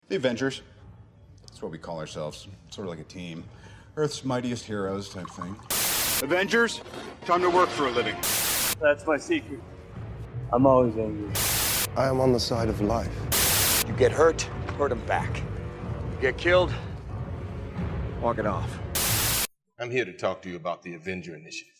The Avengers. That's what we call ourselves. Sort of like a team. Earth's mightiest heroes type thing. Avengers, time to work for a living. That's my secret. I'm always angry. I am on the side of life. You get hurt, hurt him back. You get killed, Walk it off. I'm here to talk to you about the Avenger Initiative.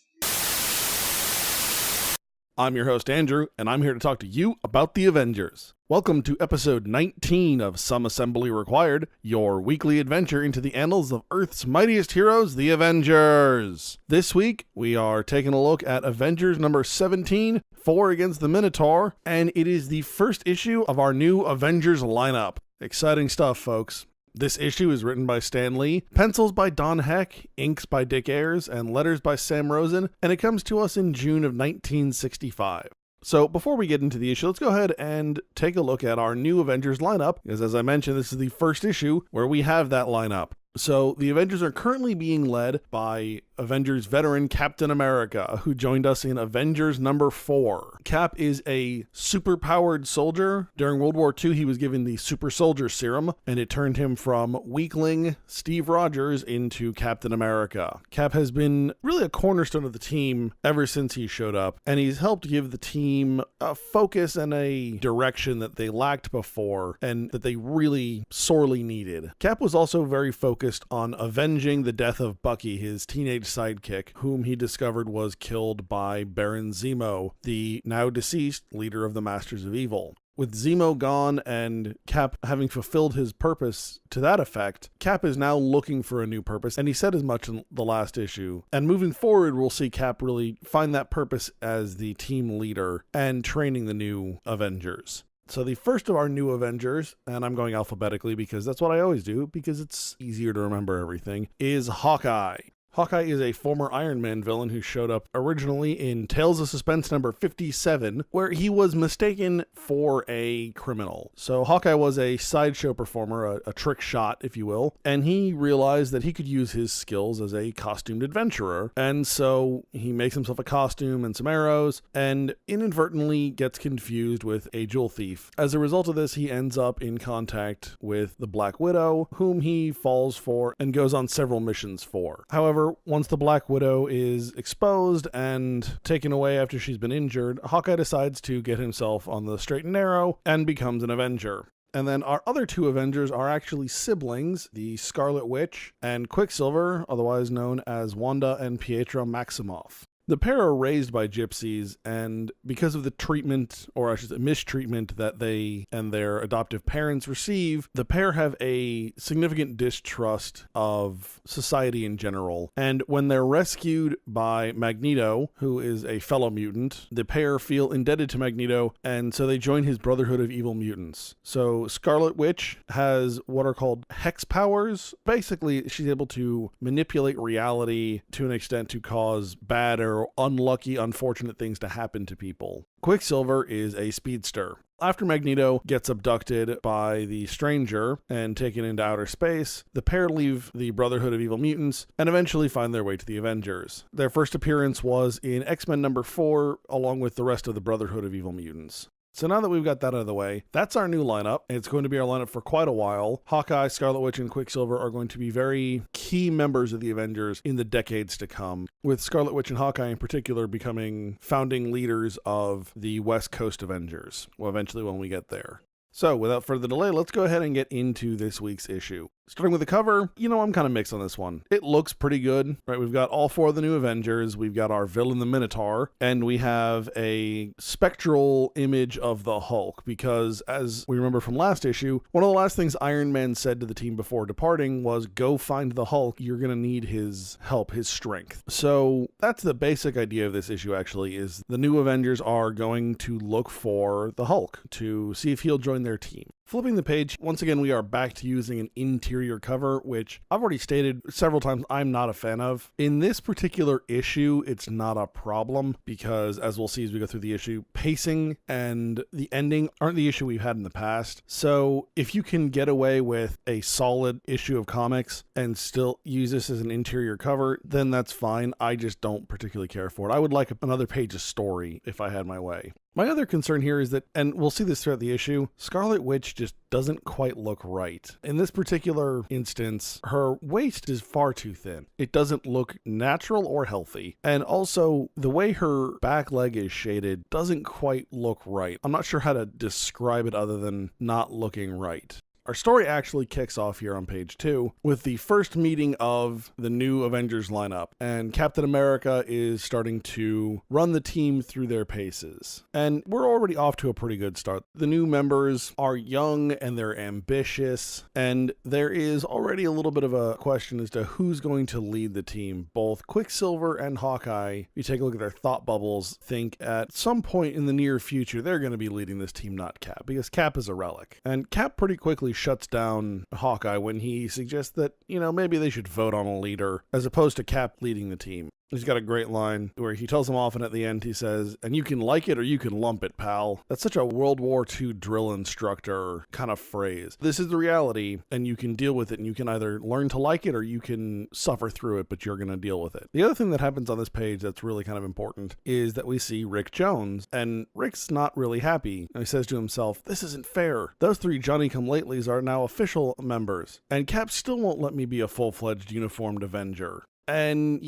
I'm your host, Andrew, and I'm here to talk to you about the Avengers. Welcome to episode 19 of Some Assembly Required, your weekly adventure into the annals of Earth's mightiest heroes, the Avengers. This week, we are taking a look at Avengers number 17, 4 Against the Minotaur, and it is the first issue of our new Avengers lineup. Exciting stuff, folks. This issue is written by Stan Lee, pencils by Don Heck, inks by Dick Ayers, and letters by Sam Rosen, and it comes to us in June of 1965. So before we get into the issue, let's go ahead and take a look at our new Avengers lineup, because as I mentioned, this is the first issue where we have that lineup. So the Avengers are currently being led by Avengers veteran Captain America, who joined us in Avengers number 4. Cap is a super-powered soldier. During World War II, he was given the super soldier serum, and it turned him from weakling Steve Rogers into Captain America. Cap has been really a cornerstone of the team ever since he showed up, and he's helped give the team a focus and a direction that they lacked before, and that they really sorely needed. Cap was also very focused on avenging the death of Bucky, his teenage sidekick, whom he discovered was killed by Baron Zemo, the now deceased leader of the Masters of Evil. With Zemo gone and Cap having fulfilled his purpose to that effect, Cap is now looking for a new purpose, and he said as much in the last issue. And moving forward, we'll see Cap really find that purpose as the team leader and training the new Avengers. So the first of our new Avengers, and I'm going alphabetically because that's what I always do, because it's easier to remember everything, is Hawkeye. Hawkeye is a former Iron Man villain who showed up originally in Tales of Suspense number 57, where he was mistaken for a criminal. So Hawkeye was a sideshow performer, a trick shot, if you will, and he realized that he could use his skills as a costumed adventurer. And so he makes himself a costume and some arrows, and inadvertently gets confused with a jewel thief. As a result of this, he ends up in contact with the Black Widow, whom he falls for and goes on several missions for. However, once the Black Widow is exposed and taken away after she's been injured, Hawkeye decides to get himself on the straight and narrow and becomes an Avenger. And then our other two Avengers are actually siblings, the Scarlet Witch and Quicksilver, otherwise known as Wanda and Pietro Maximoff. The pair are raised by gypsies, and because of the treatment, or I should say mistreatment, that they and their adoptive parents receive, the pair have a significant distrust of society in general. And when they're rescued by Magneto, who is a fellow mutant, the pair feel indebted to Magneto, and so they join his Brotherhood of Evil Mutants. So Scarlet Witch has what are called hex powers. Basically, she's able to manipulate reality to an extent to cause bad or unlucky, unfortunate things to happen to people. Quicksilver is a speedster. After Magneto gets abducted by the Stranger and taken into outer space, the pair leave the Brotherhood of Evil Mutants and eventually find their way to the Avengers. Their first appearance was in X-Men number 4, along with the rest of the Brotherhood of Evil Mutants. So now that we've got that out of the way, that's our new lineup. It's going to be our lineup for quite a while. Hawkeye, Scarlet Witch, and Quicksilver are going to be very key members of the Avengers in the decades to come, with Scarlet Witch and Hawkeye in particular becoming founding leaders of the West Coast Avengers, well, eventually when we get there. So without further delay, let's go ahead and get into this week's issue. Starting with the cover, I'm kind of mixed on this one. It looks pretty good, right? We've got all 4 of the new Avengers, we've got our villain, the Minotaur, and we have a spectral image of the Hulk, because as we remember from last issue, one of the last things Iron Man said to the team before departing was, go find the Hulk, you're going to need his help, his strength. So that's the basic idea of this issue, actually, is the new Avengers are going to look for the Hulk to see if he'll join their team. Flipping the page, once again, we are back to using an interior cover, which I've already stated several times I'm not a fan of. In this particular issue, it's not a problem because, as we'll see as we go through the issue, pacing and the ending aren't the issue we've had in the past. So if you can get away with a solid issue of comics and still use this as an interior cover, then that's fine. I just don't particularly care for it. I would like another page of story if I had my way. My other concern here is that, and we'll see this throughout the issue, Scarlet Witch just doesn't quite look right. In this particular instance, her waist is far too thin. It doesn't look natural or healthy. And also, the way her back leg is shaded doesn't quite look right. I'm not sure how to describe it other than not looking right. Our story actually kicks off here on page 2 with the first meeting of the new Avengers lineup, and Captain America is starting to run the team through their paces. And we're already off to a pretty good start. The new members are young and they're ambitious, and there is already a little bit of a question as to who's going to lead the team. Both Quicksilver and Hawkeye, if you take a look at their thought bubbles, think at some point in the near future they're going to be leading this team, not Cap, because Cap is a relic. And Cap pretty quickly shuts down Hawkeye when he suggests that, maybe they should vote on a leader as opposed to Cap leading the team. He's got a great line where he tells him off, and at the end he says, "And you can like it or you can lump it, pal." That's such a World War II drill instructor kind of phrase. This is the reality, and you can deal with it, and you can either learn to like it or you can suffer through it, but you're going to deal with it. The other thing that happens on this page that's really kind of important is that we see Rick Jones, and Rick's not really happy. And he says to himself, "This isn't fair. Those 3 Johnny-come-latelys are now official members, and Cap still won't let me be a full-fledged uniformed Avenger." And,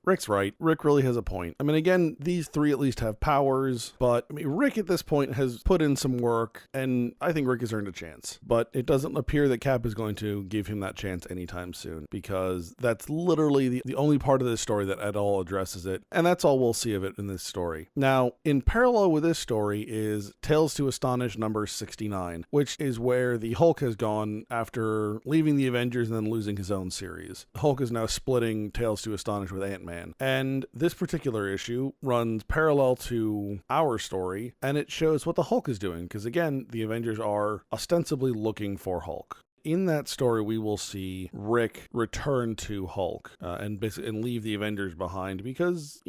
Rick's right. Rick really has a point. Again, these 3 at least have powers, but Rick at this point has put in some work, and I think Rick has earned a chance. But it doesn't appear that Cap is going to give him that chance anytime soon, because that's literally the only part of this story that at all addresses it, and that's all we'll see of it in this story. Now, in parallel with this story is Tales to Astonish number 69, which is where the Hulk has gone after leaving the Avengers and then losing his own series. Hulk is now splitting Tales to Astonish with Ant-Man. And this particular issue runs parallel to our story, and it shows what the Hulk is doing, because again, the Avengers are ostensibly looking for Hulk. In that story, we will see Rick return to Hulk and leave the Avengers behind because,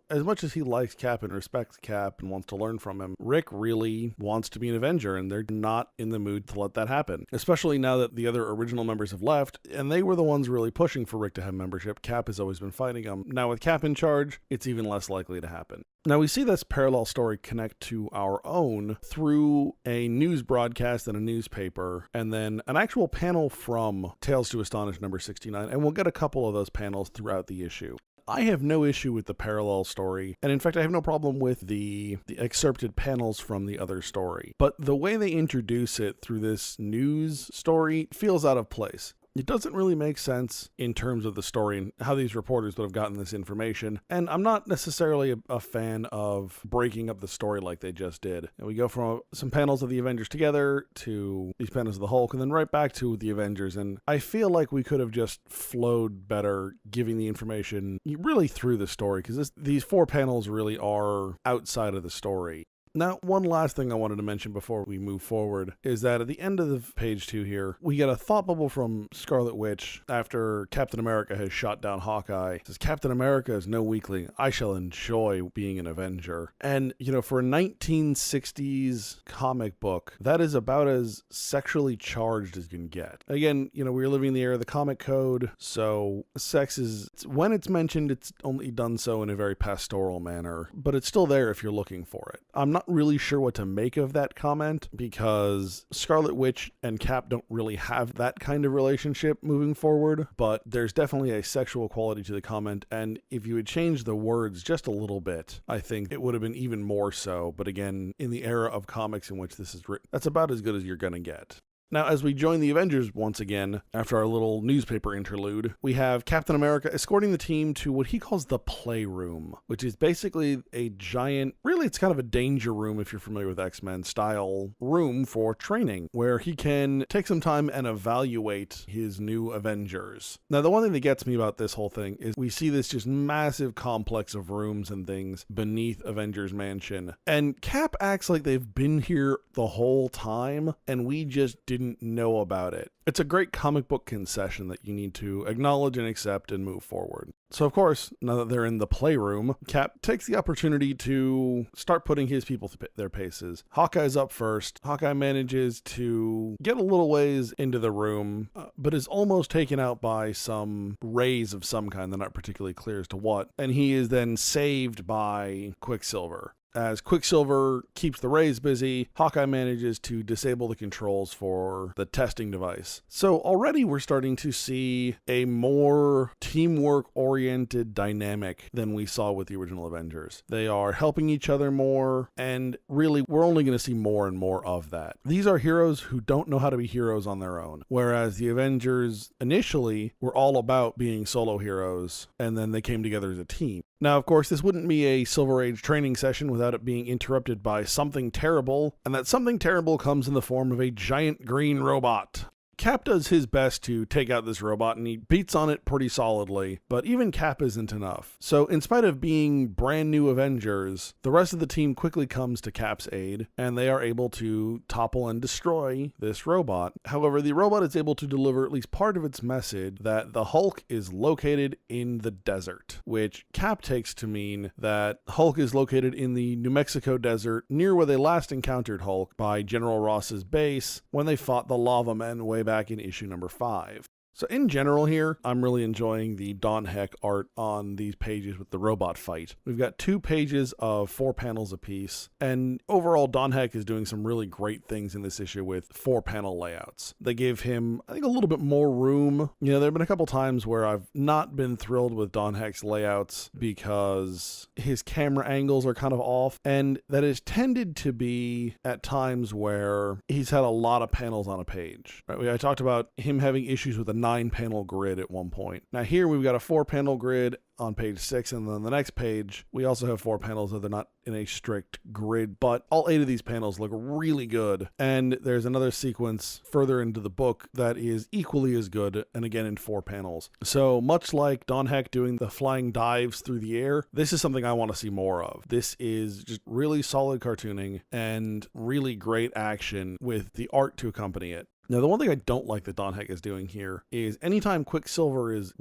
as much as he likes Cap and respects Cap and wants to learn from him, Rick really wants to be an Avenger, and they're not in the mood to let that happen, especially now that the other original members have left, and they were the ones really pushing for Rick to have membership. Cap has always been fighting them. Now with Cap in charge, it's even less likely to happen. Now, we see this parallel story connect to our own through a news broadcast and a newspaper, and then an actual panel from Tales to Astonish number 69, and we'll get a couple of those panels throughout the issue. I have no issue with the parallel story, and in fact, I have no problem with the excerpted panels from the other story. But the way they introduce it through this news story feels out of place. It doesn't really make sense in terms of the story and how these reporters would have gotten this information. And I'm not necessarily a fan of breaking up the story like they just did. And we go from some panels of the Avengers together to these panels of the Hulk and then right back to the Avengers. And I feel like we could have just flowed better giving the information really through the story, because these 4 panels really are outside of the story. Now, one last thing I wanted to mention before we move forward is that at the end of the page 2 here, we get a thought bubble from Scarlet Witch after Captain America has shot down Hawkeye. It says, "Captain America is no weakling. I shall enjoy being an Avenger." And, for a 1960s comic book, that is about as sexually charged as you can get. Again, we're living in the era of the comic code, so sex is, when it's mentioned, it's only done so in a very pastoral manner, but it's still there if you're looking for it. I'm not really sure what to make of that comment, because Scarlet Witch and Cap don't really have that kind of relationship moving forward, but there's definitely a sexual quality to the comment, and if you had changed the words just a little bit, I think it would have been even more so. But again, in the era of comics in which this is written, that's about as good as you're gonna get. Now, as we join the Avengers once again, after our little newspaper interlude, we have Captain America escorting the team to what he calls the Playroom, which is basically a giant, really it's kind of a danger room if you're familiar with X-Men style room for training, where he can take some time and evaluate his new Avengers. Now, the one thing that gets me about this whole thing is we see this just massive complex of rooms and things beneath Avengers Mansion, and Cap acts like they've been here the whole time, and we just didn't know about it. It's a great comic book concession that you need to acknowledge and accept and move forward. So of course, now that they're in the Playroom, Cap takes the opportunity to start putting his people through their paces. Hawkeye's up first. Hawkeye manages to get a little ways into the room, but is almost taken out by some rays of some kind. They're not particularly clear as to what. And he is then saved by Quicksilver. as Quicksilver keeps the Rays busy, Hawkeye manages to disable the controls for the testing device. So already we're starting to see a more teamwork-oriented dynamic than we saw with the original Avengers. They are helping each other more, and really, we're only going to see more and more of that. These are heroes who don't know how to be heroes on their own, whereas the Avengers initially were all about being solo heroes, and then they came together as a team. Now, of course, this wouldn't be a Silver Age training session without it being interrupted by something terrible, and that something terrible comes in the form of a giant green robot. Cap does his best to take out this robot, and he beats on it pretty solidly, but even Cap isn't enough. So in spite of being brand new Avengers, the rest of the team quickly comes to Cap's aid, and they are able to topple and destroy this robot. However, the robot is able to deliver at least part of its message that the Hulk is located in the desert, which Cap takes to mean that Hulk is located in the New Mexico desert near where they last encountered Hulk by General Ross's base when they fought the Lava Men way back in issue number 5. So in general here, I'm really enjoying the Don Heck art on these pages with the robot fight. We've got 2 pages of 4 panels apiece, and overall Don Heck is doing some really great things in this issue with 4 panel layouts. They give him, I think, a little bit more room. You know, there have been a couple times where I've not been thrilled with Don Heck's layouts because his camera angles are kind of off, and that has tended to be at times where he's had a lot of panels on a page. Right? I talked about him having issues with a 9-panel grid at one point. Now here we've got a 4-panel grid on page 6, and then the next page we also have 4 panels, though they're not in a strict grid, but all 8 of these panels look really good. And there's another sequence further into the book that is equally as good, and again in 4 panels. So much like Don Heck doing the flying dives through the air, this is something I want to see more of. This is just really solid cartooning and really great action with the art to accompany it. Now, the one thing I don't like that Don Heck is doing here is anytime Quicksilver is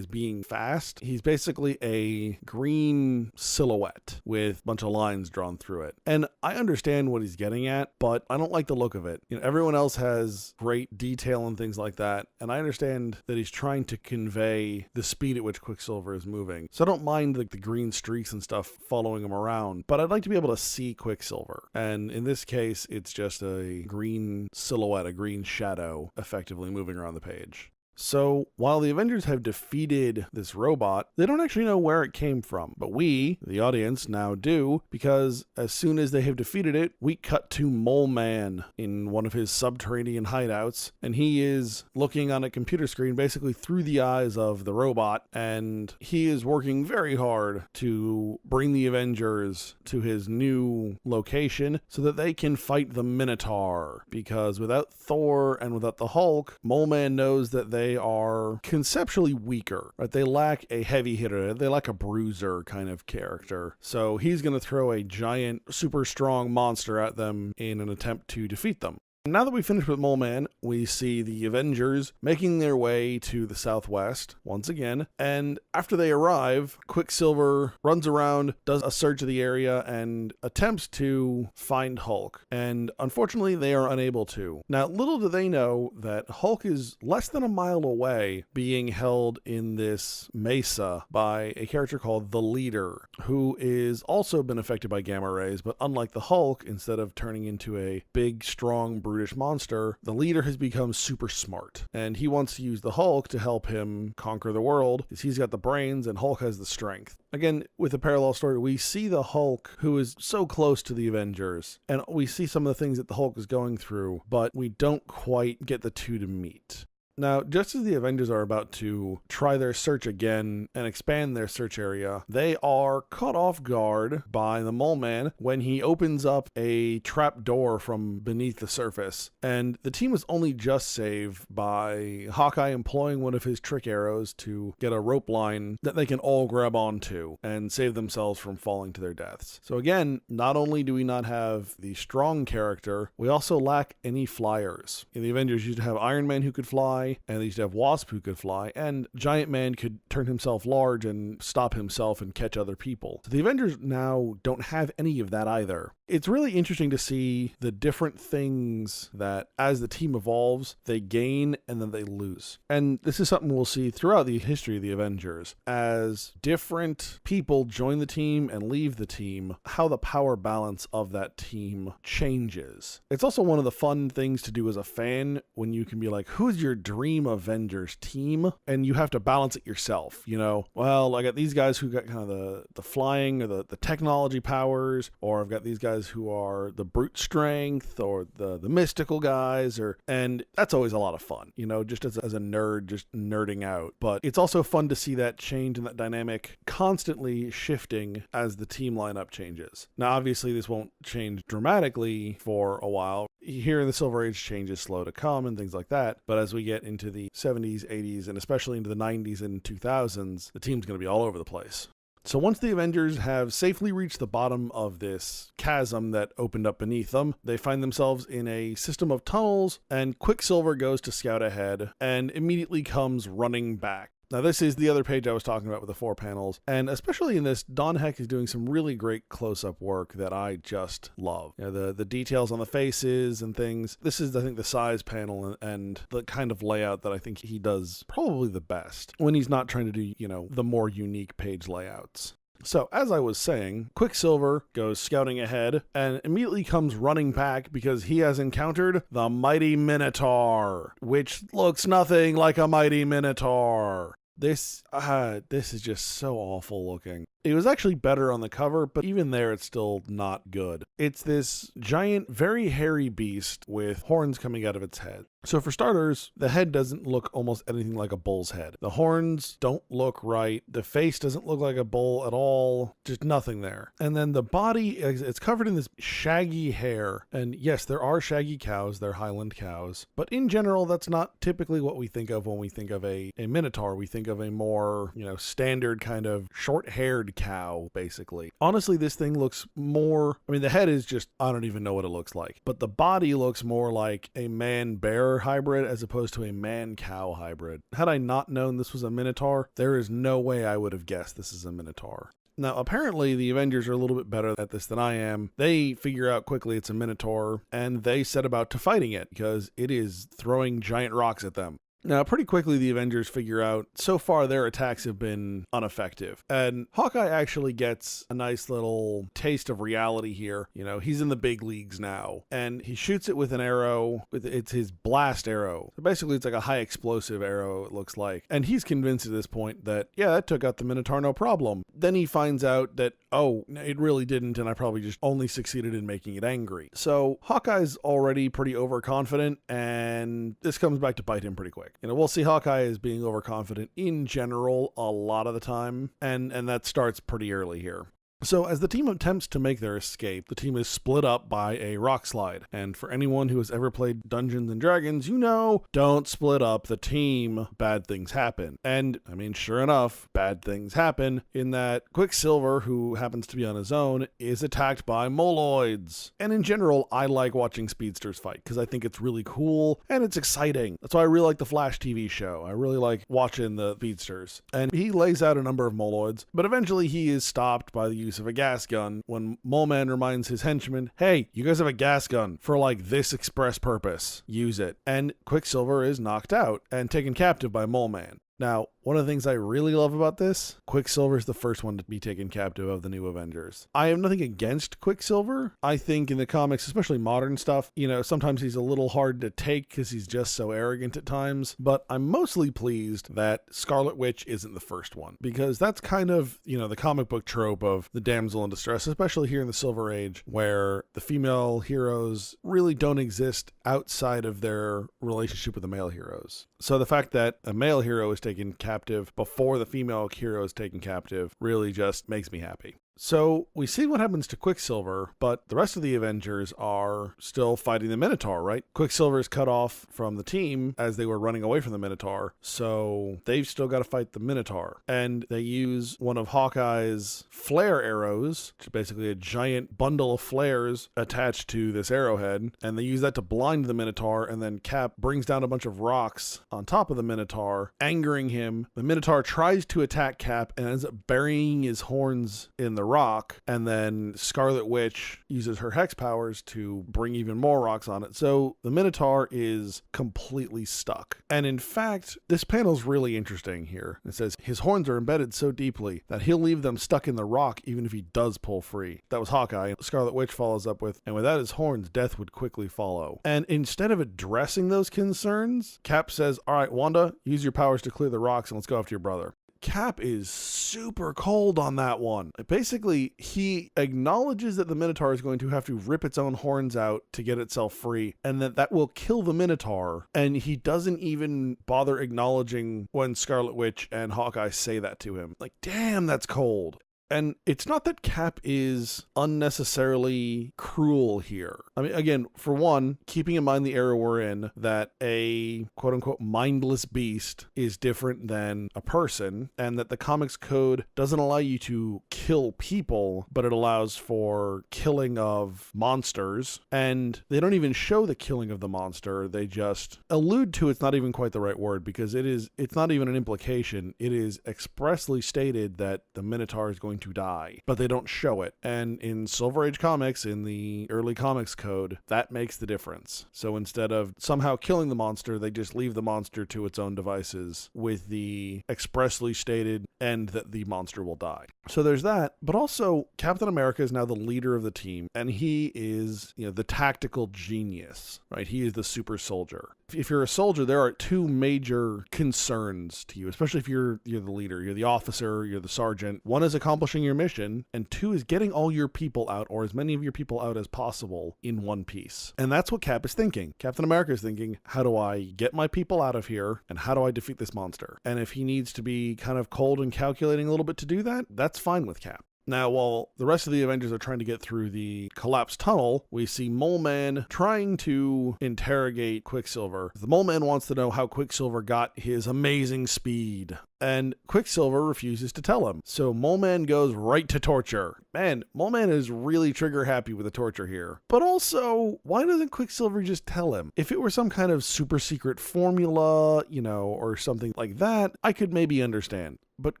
being fast, he's basically a green silhouette with a bunch of lines drawn through it. And I understand what he's getting at, but I don't like the look of it. You know, everyone else has great detail and things like that, and I understand that he's trying to convey the speed at which Quicksilver is moving. So I don't mind the green streaks and stuff following him around, but I'd like to be able to see Quicksilver. And in this case, it's just a green silhouette, a green shadow effectively moving around the page. So, while the Avengers have defeated this robot, they don't actually know where it came from. But we, the audience, now do, because as soon as they have defeated it, we cut to Mole Man in one of his subterranean hideouts, and he is looking on a computer screen basically through the eyes of the robot, and he is working very hard to bring the Avengers to his new location so that they can fight the Minotaur, because without Thor and without the Hulk, Mole Man knows that they are conceptually weaker, right? They lack a heavy hitter. They lack a bruiser kind of character. So he's going to throw a giant, super strong monster at them in an attempt to defeat them. Now that we finished with Mole Man, we see the Avengers making their way to the southwest once again, and after they arrive, Quicksilver runs around, does a search of the area, and attempts to find Hulk, and unfortunately they are unable to. Now, little do they know that Hulk is less than a mile away, being held in this mesa by a character called the Leader, who is also been affected by gamma rays, but unlike the Hulk, instead of turning into a big, strong, brutish monster, the Leader has become super smart, and he wants to use the Hulk to help him conquer the world, because he's got the brains and Hulk has the strength. Again, with a parallel story, we see the Hulk, who is so close to the Avengers, and we see some of the things that the Hulk is going through, but we don't quite get the two to meet. Now, just as the Avengers are about to try their search again and expand their search area, they are caught off guard by the Mole Man when he opens up a trap door from beneath the surface. And the team is only just saved by Hawkeye employing one of his trick arrows to get a rope line that they can all grab onto and save themselves from falling to their deaths. So again, not only do we not have the strong character, we also lack any flyers. In the Avengers, you used to have Iron Man who could fly, fly, and they used to have Wasp who could fly, and Giant Man could turn himself large and stop himself and catch other people. So the Avengers now don't have any of that either. It's really interesting to see the different things that, as the team evolves, they gain and then they lose. And this is something we'll see throughout the history of the Avengers. As different people join the team and leave the team, how the power balance of that team changes. It's also one of the fun things to do as a fan when you can be like, who's your dream Avengers team? And you have to balance it yourself. You know, well, I got these guys who got kind of the flying or the technology powers, or I've got these guys who are the brute strength or the mystical guys, and that's always a lot of fun, you know, just as a nerd, just nerding out. But it's also fun to see that change and that dynamic constantly shifting as the team lineup changes. Now, obviously, this won't change dramatically for a while. Here in the Silver Age, change is slow to come and things like that. But as we get into the 70s, 80s, and especially into the 90s and 2000s, the team's going to be all over the place. So once the Avengers have safely reached the bottom of this chasm that opened up beneath them, they find themselves in a system of tunnels, and Quicksilver goes to scout ahead and immediately comes running back. Now, this is the other page I was talking about with the 4 panels, and especially in this, Don Heck is doing some really great close-up work that I just love. You know, the details on the faces and things. This is, I think, the size panel and the kind of layout that I think he does probably the best when he's not trying to do, you know, the more unique page layouts. So, as I was saying, Quicksilver goes scouting ahead and immediately comes running back because he has encountered the mighty Minotaur, which looks nothing like a mighty Minotaur. This is just so awful looking. It was actually better on the cover, but even there it's still not good. It's this giant, very hairy beast with horns coming out of its head. So for starters, the head doesn't look almost anything like a bull's head. The horns don't look right. The face doesn't look like a bull at all. Just nothing there. And then the body, it's covered in this shaggy hair. And yes, there are shaggy cows. They're Highland cows. But in general, that's not typically what we think of when we think of a Minotaur. We think of a more, you know, standard kind of short-haired cow, basically. Honestly, this thing looks more, I mean, the head is just, I don't even know what it looks like. But the body looks more like a man-bear hybrid as opposed to a man-cow hybrid. Had I not known this was a Minotaur, there is no way I would have guessed this is a Minotaur. Now, apparently the Avengers are a little bit better at this than I am. They figure out quickly it's a Minotaur, and they set about to fighting it because it is throwing giant rocks at them. Now, pretty quickly, the Avengers figure out, so far their attacks have been ineffective. And Hawkeye actually gets a nice little taste of reality here. You know, he's in the big leagues now. And he shoots it with an arrow. It's his blast arrow. So basically, it's like a high explosive arrow, it looks like. And he's convinced at this point that, yeah, that took out the Minotaur, no problem. Then he finds out that, oh, it really didn't, and I probably just only succeeded in making it angry. So Hawkeye's already pretty overconfident, and this comes back to bite him pretty quick. You know, we'll see Hawkeye as being overconfident in general a lot of the time, and that starts pretty early here. So as the team attempts to make their escape, the team is split up by a rock slide. And for anyone who has ever played Dungeons and Dragons, you know, don't split up the team. Bad things happen. And, I mean, sure enough, bad things happen in that Quicksilver, who happens to be on his own, is attacked by moloids. And in general, I like watching speedsters fight because I think it's really cool and it's exciting. That's why I really like the Flash TV show. I really like watching the speedsters. And he lays out a number of moloids, but eventually he is stopped by the use of a gas gun when Mole Man reminds his henchmen, hey, you guys have a gas gun for like this express purpose. Use it. And Quicksilver is knocked out and taken captive by Mole Man. Now, one of the things I really love about this, Quicksilver is the first one to be taken captive of the new Avengers. I have nothing against Quicksilver. I think in the comics, especially modern stuff, you know, sometimes he's a little hard to take because he's just so arrogant at times, but I'm mostly pleased that Scarlet Witch isn't the first one, because that's kind of, you know, the comic book trope of the damsel in distress, especially here in the Silver Age, where the female heroes really don't exist outside of their relationship with the male heroes. So the fact that a male hero is taken captive before the female hero is taken captive really just makes me happy. So we see what happens to Quicksilver, but the rest of the Avengers are still fighting the Minotaur, right? Quicksilver is cut off from the team as they were running away from the Minotaur, so they've still got to fight the Minotaur. And they use one of Hawkeye's flare arrows, which is basically a giant bundle of flares attached to this arrowhead, and they use that to blind the Minotaur, and then Cap brings down a bunch of rocks on top of the Minotaur, angering him. The Minotaur tries to attack Cap and ends up burying his horns in the rock, and then Scarlet Witch uses her hex powers to bring even more rocks on it. So the Minotaur is completely stuck. And in fact, this panel's really interesting here. It says his horns are embedded so deeply that he'll leave them stuck in the rock even if he does pull free. That was Hawkeye. Scarlet Witch follows up with, and without his horns, death would quickly follow. And instead of addressing those concerns, Cap says, all right, Wanda, use your powers to clear the rocks and let's go after your brother. Cap is super cold on that one. Basically, he acknowledges that the Minotaur is going to have to rip its own horns out to get itself free, and that will kill the Minotaur, and he doesn't even bother acknowledging when Scarlet Witch and Hawkeye say that to him. Like, damn, that's cold. And it's not that Cap is unnecessarily cruel here. I mean, again, for one, keeping in mind the era we're in, that a quote-unquote mindless beast is different than a person, and that the comics code doesn't allow you to kill people, but it allows for killing of monsters. And they don't even show the killing of the monster. They just allude to, it's not even quite the right word, because it's not even an implication. It is expressly stated that the Minotaur is going to die, but they don't show it. And in Silver Age comics, in the early comics code, that makes the difference. So instead of somehow killing the monster, they just leave the monster to its own devices with the expressly stated end that the monster will die. So there's that, but also Captain America is now the leader of the team, and he is, the tactical genius, right? He is the super soldier. If you're a soldier, there are two major concerns to you, especially if you're the leader, you're the officer, you're the sergeant. One is accomplishing your mission, and two is getting all your people out, or as many of your people out as possible, in one piece. And that's what Cap is thinking. Captain America is thinking, how do I get my people out of here, and how do I defeat this monster? And if he needs to be kind of cold and calculating a little bit to do that, that's fine with Cap. Now, while the rest of the Avengers are trying to get through the collapsed tunnel, we see Mole Man trying to interrogate Quicksilver. The Mole Man wants to know how Quicksilver got his amazing speed, and Quicksilver refuses to tell him. So Mole Man goes right to torture. Man, Mole Man is really trigger happy with the torture here. But also, why doesn't Quicksilver just tell him? If it were some kind of super secret formula, or something like that, I could maybe understand. But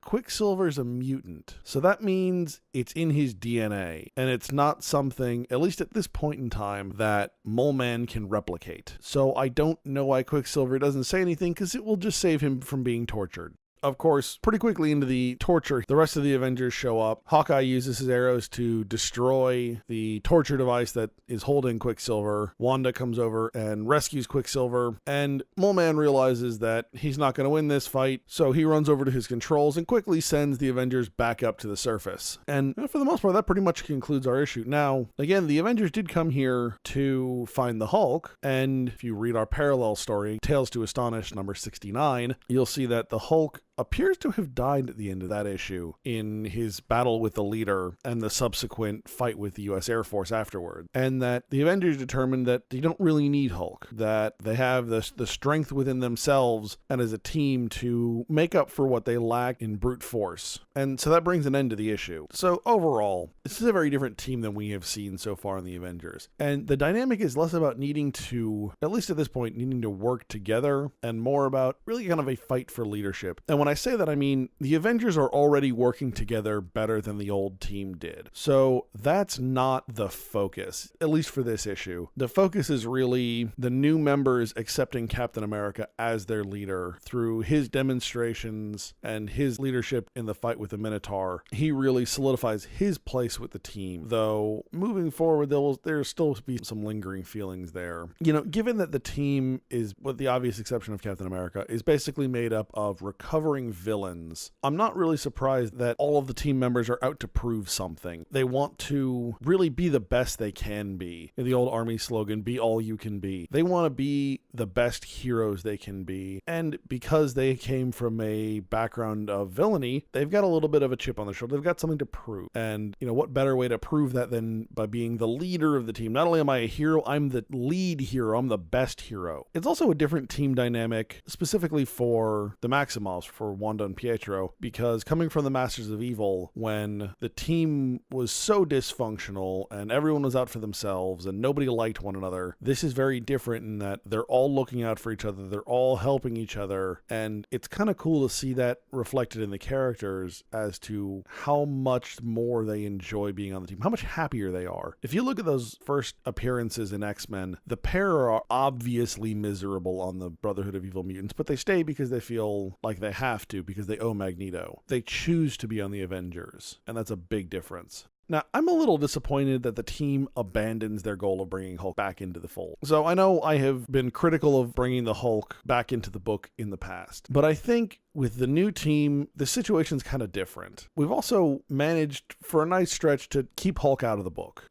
Quicksilver's a mutant, so that means it's in his DNA, and it's not something, at least at this point in time, that Mole Man can replicate. So I don't know why Quicksilver doesn't say anything, because it will just save him from being tortured. Of course, pretty quickly into the torture, the rest of the Avengers show up. Hawkeye uses his arrows to destroy the torture device that is holding Quicksilver. Wanda comes over and rescues Quicksilver, and Mole Man realizes that he's not going to win this fight, so he runs over to his controls and quickly sends the Avengers back up to the surface. And for the most part, that pretty much concludes our issue. Now, again, the Avengers did come here to find the Hulk, and if you read our parallel story, Tales to Astonish number 69, you'll see that the Hulk appears to have died at the end of that issue in his battle with the leader and the subsequent fight with the U.S. Air Force afterward. And that the Avengers determined that they don't really need Hulk, that they have the strength within themselves and as a team to make up for what they lack in brute force. And so that brings an end to the issue. So overall, this is a very different team than we have seen so far in the Avengers. And the dynamic is less about needing to, at least at this point, needing to work together and more about really kind of a fight for leadership. And when I say that, I mean the Avengers are already working together better than the old team did. So that's not the focus, at least for this issue. The focus is really the new members accepting Captain America as their leader through his demonstrations and his leadership in the fight with the Minotaur. He really solidifies his place with the team, though moving forward there'll still be some lingering feelings there. Given that the team is, with the obvious exception of Captain America, is basically made up of recovering recurring villains, I'm not really surprised that all of the team members are out to prove something. They want to really be the best they can be. In the old Army slogan, be all you can be. They want to be the best heroes they can be. And because they came from a background of villainy, they've got a little bit of a chip on their shoulder. They've got something to prove. And, what better way to prove that than by being the leader of the team? Not only am I a hero, I'm the lead hero. I'm the best hero. It's also a different team dynamic, specifically for the Maximoffs, for Wanda and Pietro, because coming from the Masters of Evil, when the team was so dysfunctional and everyone was out for themselves and nobody liked one another, this is very different in that they're all looking out for each other. They're all helping each other. And it's kind of cool to see that reflected in the characters as to how much more they enjoy being on the team, how much happier they are. If you look at those first appearances in X-Men, the pair are obviously miserable on the Brotherhood of Evil Mutants, but they stay because they feel like they have to, because they owe Magneto. They choose to be on the Avengers, and that's a big difference. Now, I'm a little disappointed that the team abandons their goal of bringing Hulk back into the fold. So I know I have been critical of bringing the Hulk back into the book in the past, but I think with the new team, the situation's kind of different. We've also managed for a nice stretch to keep Hulk out of the book.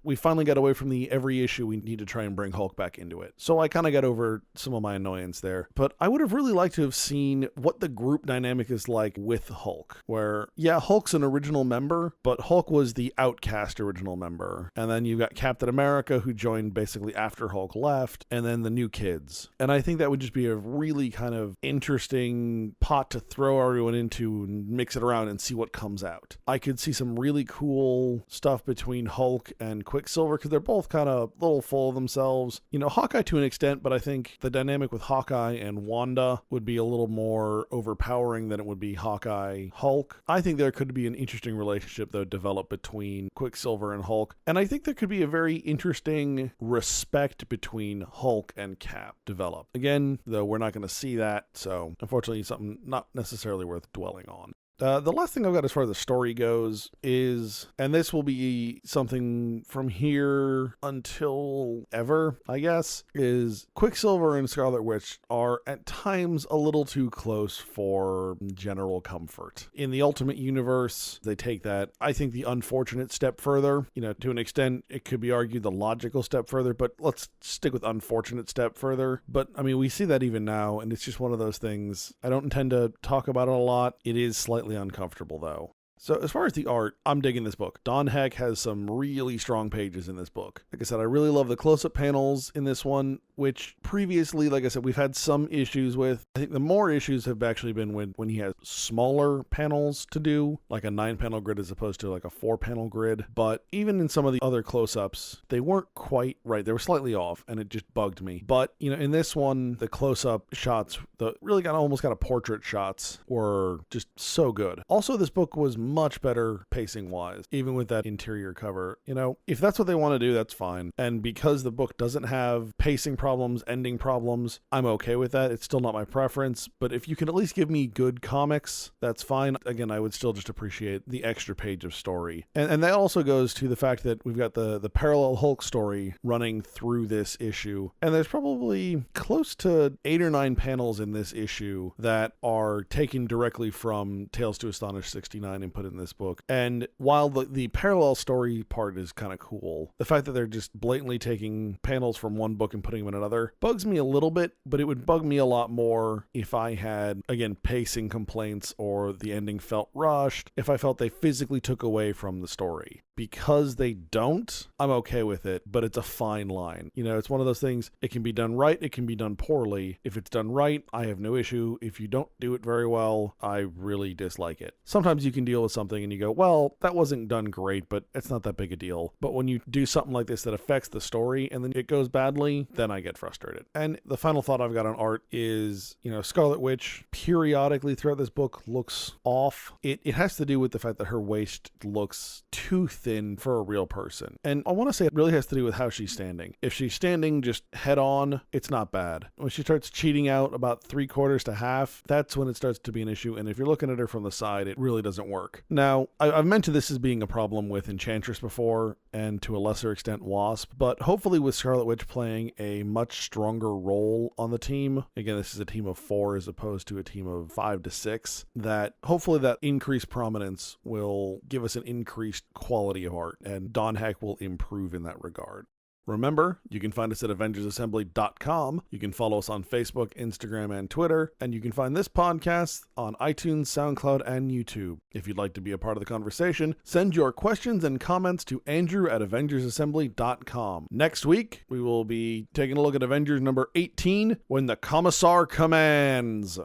We finally got away from the every issue we need to try and bring Hulk back into it. So I kind of got over some of my annoyance there. But I would have really liked to have seen what the group dynamic is like with Hulk, where, yeah, Hulk's an original member, but Hulk was the outcast original member. And then you've got Captain America, who joined basically after Hulk left, and then the new kids. And I think that would just be a really kind of interesting pot to throw everyone into and mix it around and see what comes out. I could see some really cool stuff between Hulk and Quicksilver, because they're both kind of a little full of themselves. Hawkeye to an extent, but I think the dynamic with Hawkeye and Wanda would be a little more overpowering than it would be Hawkeye Hulk. I think there could be an interesting relationship though develop between Quicksilver and Hulk, and I think there could be a very interesting respect between Hulk and Cap develop. Again, though, we're not going to see that, so unfortunately something not necessarily worth dwelling on. The last thing I've got as far as the story goes is, and this will be something from here until ever, I guess, is Quicksilver and Scarlet Witch are at times a little too close for general comfort. In the Ultimate Universe, they take that, I think, the unfortunate step further. To an extent, it could be argued the logical step further, but let's stick with unfortunate step further. But, we see that even now, and it's just one of those things. I don't intend to talk about it a lot. It is slightly uncomfortable though. So as far as the art, I'm digging this book. Don Heck has some really strong pages in this book. Like I said, I really love the close-up panels in this one, which previously, like I said, we've had some issues with. I think the more issues have actually been when he has smaller panels to do, like a 9-panel grid as opposed to like a 4-panel grid. But even in some of the other close-ups, they weren't quite right. They were slightly off, and it just bugged me. But, in this one, the close-up shots, the really almost kind of portrait shots were just so good. Also, this book was much better pacing wise, even with that interior cover. If that's what they want to do, that's fine. And because the book doesn't have pacing problems, ending problems, I'm okay with that. It's still not my preference, but if you can at least give me good comics, that's fine. Again, I would still just appreciate the extra page of story. And that also goes to the fact that we've got the parallel Hulk story running through this issue. And there's probably close to 8 or 9 panels in this issue that are taken directly from Tales to Astonish 69 and put in this book. And while the parallel story part is kind of cool, the fact that they're just blatantly taking panels from one book and putting them in another bugs me a little bit, but it would bug me a lot more if I had, again, pacing complaints or the ending felt rushed, if I felt they physically took away from the story. Because they don't, I'm okay with it, but it's a fine line. It's one of those things, it can be done right, it can be done poorly. If it's done right, I have no issue. If you don't do it very well, I really dislike it. Sometimes you can deal with something and you go, well, that wasn't done great, but it's not that big a deal. But when you do something like this that affects the story and then it goes badly, then I get frustrated. And the final thought I've got on art is, Scarlet Witch periodically throughout this book looks off. It has to do with the fact that her waist looks too thin for a real person. And I want to say it really has to do with how she's standing. If she's standing just head on, it's not bad. When she starts cheating out about 3/4 to half, that's when it starts to be an issue. And if you're looking at her from the side, it really doesn't work. work. Now, I've mentioned this as being a problem with Enchantress before, and to a lesser extent Wasp, but hopefully with Scarlet Witch playing a much stronger role on the team, again, this is a team of 4 as opposed to a team of 5 to 6, that hopefully that increased prominence will give us an increased quality of art, and Don Heck will improve in that regard. Remember, you can find us at AvengersAssembly.com. You can follow us on Facebook, Instagram, and Twitter. And you can find this podcast on iTunes, SoundCloud, and YouTube. If you'd like to be a part of the conversation, send your questions and comments to Andrew at AvengersAssembly.com. Next week, we will be taking a look at Avengers number 18, When the Commissar Commands.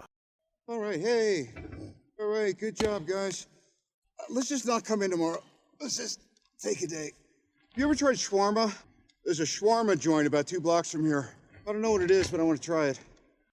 All right, hey. All right, good job, guys. Let's just not come in tomorrow. Let's just take a day. You ever tried shawarma? There's a shawarma joint about 2 blocks from here. I don't know what it is, but I want to try it.